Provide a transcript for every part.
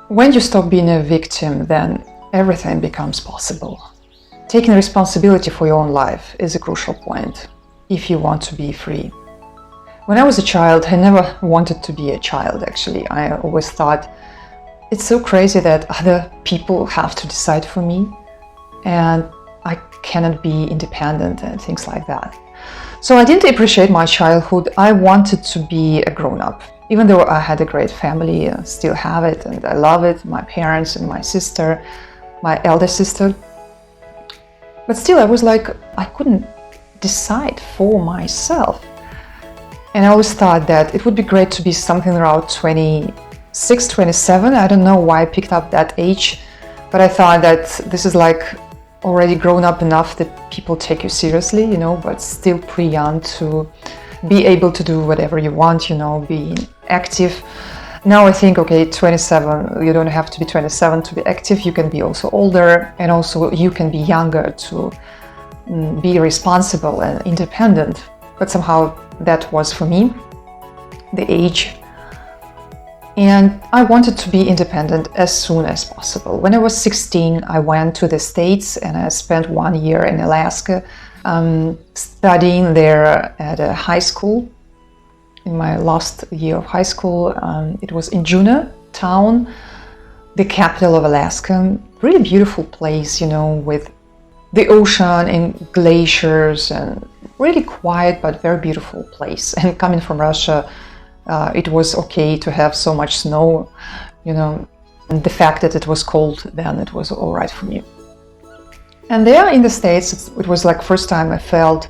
When you stop being a victim, then everything becomes possible. Taking responsibility for your own life is a crucial point if you want to be free. When I was a child, I never wanted to be a child, actually. I always thought, it's so crazy that other people have to decide for me and I cannot be independent and things like that. So I didn't appreciate my childhood. I wanted to be a grown-up. Even though I had a great family, I still have it and I love it, my parents and my sister, my elder sister. But still I was like, I couldn't decide for myself. And I always thought that it would be great to be something around 26, 27. I don't know why I picked up that age, but I thought that this is like already grown up enough that people take you seriously, you know, but still pretty young to be able to do whatever you want, you know, being active. Now I think, okay, 27, you don't have to be 27 to be active. You can be also older, and also you can be younger to be responsible and independent. But somehow that was for me the age. And I wanted to be independent as soon as possible. When I was 16, I went to the States and I spent 1 year in Alaska studying there at a high school. In my last year of high school, it was in Juneau town, the capital of Alaska. Really beautiful place, you know, with the ocean and glaciers, and really quiet but very beautiful place. And coming from Russia, it was okay to have so much snow, you know, and the fact that it was cold then, it was all right for me. And there in the States, it was like first time I felt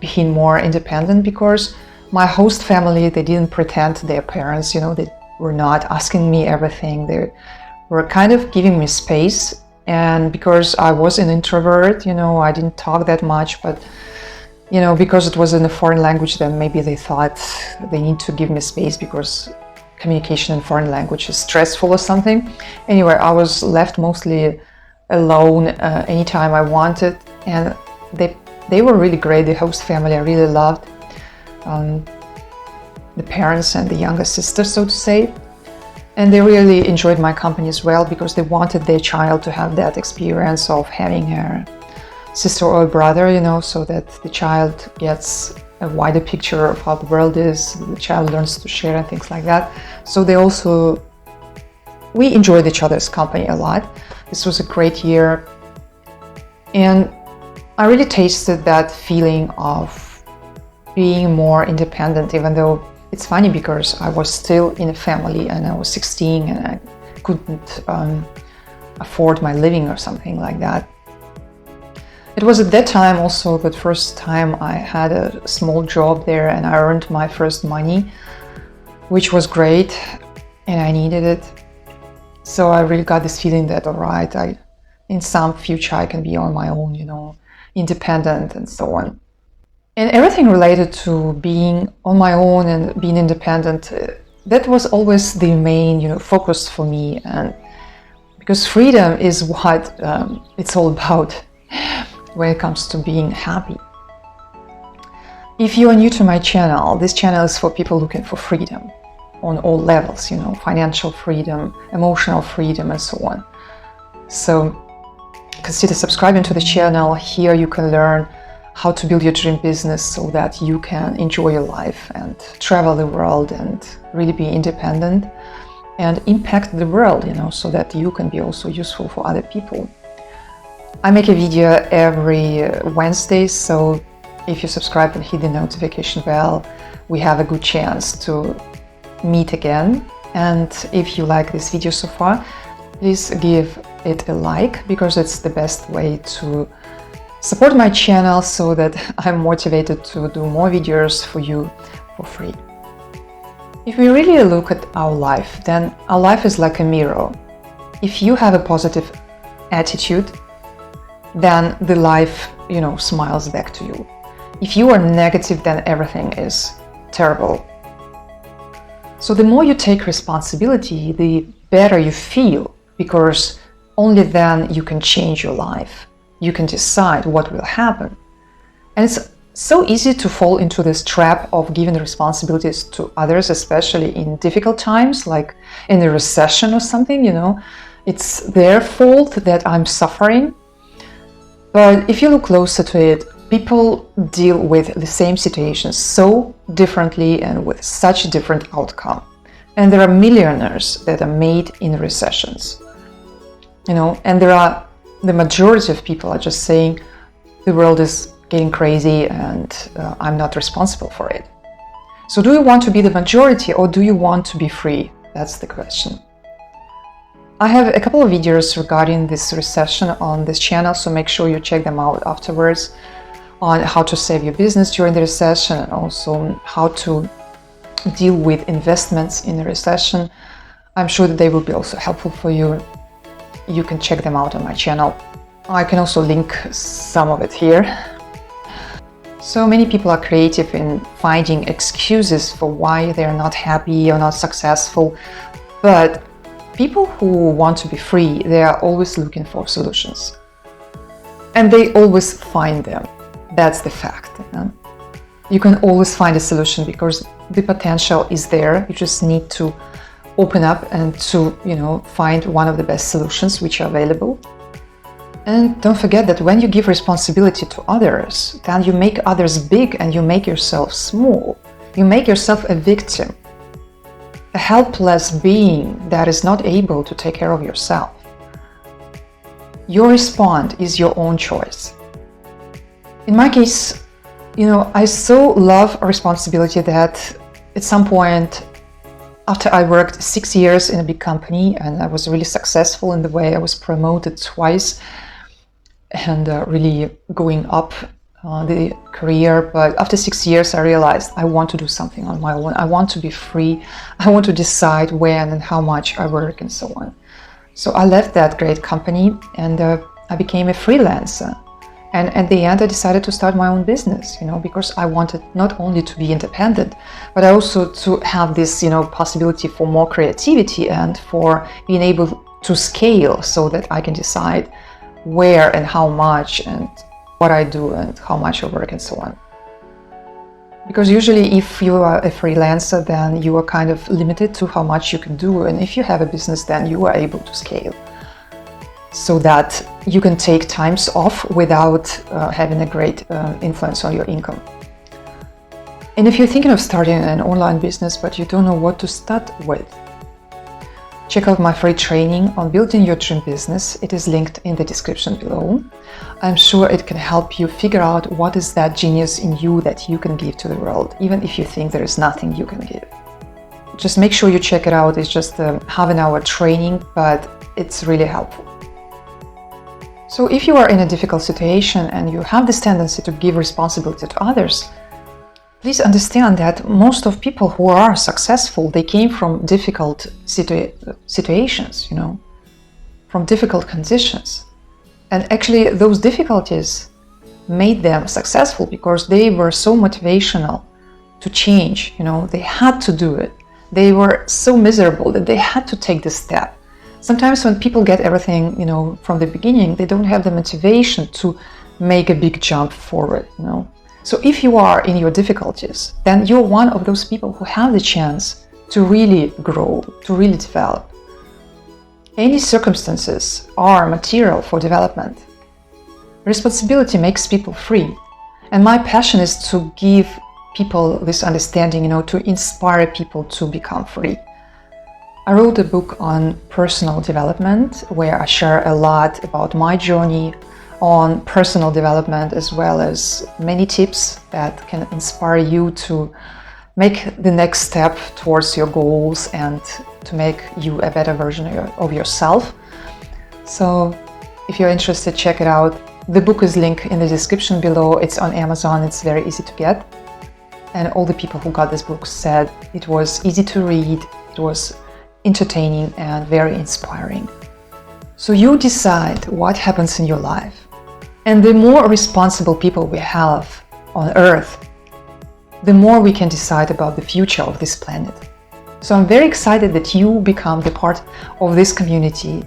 being more independent, because my host family, they didn't pretend to their parents, you know, they were not asking me everything. They were kind of giving me space. And because I was an introvert, you know, I didn't talk that much, but, you know, because it was in a foreign language, then maybe they thought they need to give me space because communication in foreign language is stressful or something. Anyway, I was left mostly alone anytime I wanted, and they were really great. The host family I really loved, the parents and the younger sister, so to say, and they really enjoyed my company as well, because they wanted their child to have that experience of having a sister or a brother, you know, so that the child gets a wider picture of how the world is, the child learns to share and things like that. So we enjoyed each other's company a lot. This was a great year, and I really tasted that feeling of being more independent, even though it's funny because I was still in a family and I was 16 and I couldn't afford my living or something like that. It was at that time also the first time I had a small job there, and I earned my first money, which was great, and I needed it. So I really got this feeling that, all right, in some future I can be on my own, you know, independent and so on. And everything related to being on my own and being independent, that was always the main, you know, focus for me. And because freedom is what it's all about when it comes to being happy. If you are new to my channel, this channel is for people looking for freedom on all levels, you know, financial freedom, emotional freedom, and so on. So consider subscribing to the channel. Here you can learn how to build your dream business so that you can enjoy your life and travel the world and really be independent and impact the world, you know, so that you can be also useful for other people. I make a video every Wednesday, so if you subscribe and hit the notification bell, we have a good chance to meet again. And if you like this video so far, please give it a like, because it's the best way to support my channel so that I'm motivated to do more videos for you for free. If we really look at our life, then our life is like a mirror. If you have a positive attitude, then the life, you know, smiles back to you. If you are negative, then everything is terrible. So the more you take responsibility, the better you feel, because only then you can change your life. You can decide what will happen. And it's so easy to fall into this trap of giving responsibilities to others, especially in difficult times, like in a recession or something, It's their fault that I'm suffering. But if you look closer to it, people deal with the same situations so differently and with such a different outcome. And there are millionaires that are made in recessions, and the majority of people are just saying the world is getting crazy and I'm not responsible for it. So do you want to be the majority or do you want to be free? That's the question. I have a couple of videos regarding this recession on this channel, so make sure you check them out afterwards, on how to save your business during the recession and also how to deal with investments in the recession. I'm sure that they will be also helpful for you. You can check them out on my channel. I can also link some of it here. So many people are creative in finding excuses for why they're not happy or not successful, but people who want to be free, they are always looking for solutions. And they always find them. That's the fact. You can always find a solution because the potential is there. You just need to open up and to, find one of the best solutions which are available. And don't forget that when you give responsibility to others, then you make others big and you make yourself small. You make yourself a victim, a helpless being that is not able to take care of yourself. Your response is your own choice. In my case, I so love responsibility that at some point, after I worked 6 years in a big company and I was really successful in the way I was promoted twice and really going up the career, but after 6 years I realized I want to do something on my own. I want to be free. I want to decide when and how much I work and so on. So I left that great company and I became a freelancer. And at the end I decided to start my own business, because I wanted not only to be independent, but also to have this, possibility for more creativity and for being able to scale so that I can decide where and how much and what I do and how much I work and so on. Because usually if you are a freelancer, then you are kind of limited to how much you can do. And if you have a business, then you are able to scale so that you can take times off without having a great influence on your income. And if you're thinking of starting an online business, but you don't know what to start with, check out my free training on building your dream business. It is linked in the description below. I'm sure it can help you figure out what is that genius in you that you can give to the world, even if you think there is nothing you can give. Just make sure you check it out. It's just a half-an-hour training, but it's really helpful. So if you are in a difficult situation and you have this tendency to give responsibility to others, please understand that most of people who are successful, they came from difficult situations, from difficult conditions. And actually those difficulties made them successful because they were so motivational to change, they had to do it. They were so miserable that they had to take this step. Sometimes when people get everything, from the beginning, they don't have the motivation to make a big jump forward, So if you are in your difficulties, then you're one of those people who have the chance to really grow, to really develop. Any circumstances are material for development. Responsibility makes people free. And my passion is to give people this understanding, to inspire people to become free. I wrote a book on personal development where I share a lot about my journey on personal development, as well as many tips that can inspire you to make the next step towards your goals and to make you a better version of yourself. So if you're interested, check it out. The book is linked in the description below. It's on Amazon. It's very easy to get. And all the people who got this book said it was easy to read, it was entertaining and very inspiring. So you decide what happens in your life. And the more responsible people we have on Earth, the more we can decide about the future of this planet. So I'm very excited that you become the part of this community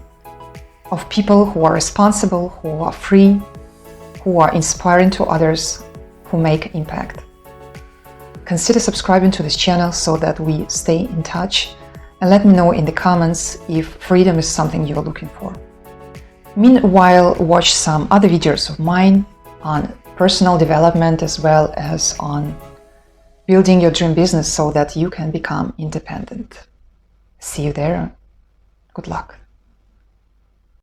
of people who are responsible, who are free, who are inspiring to others, who make impact. Consider subscribing to this channel so that we stay in touch, and let me know in the comments if freedom is something you're looking for. Meanwhile, watch some other videos of mine on personal development as well as on building your dream business so that you can become independent. See you there. Good luck.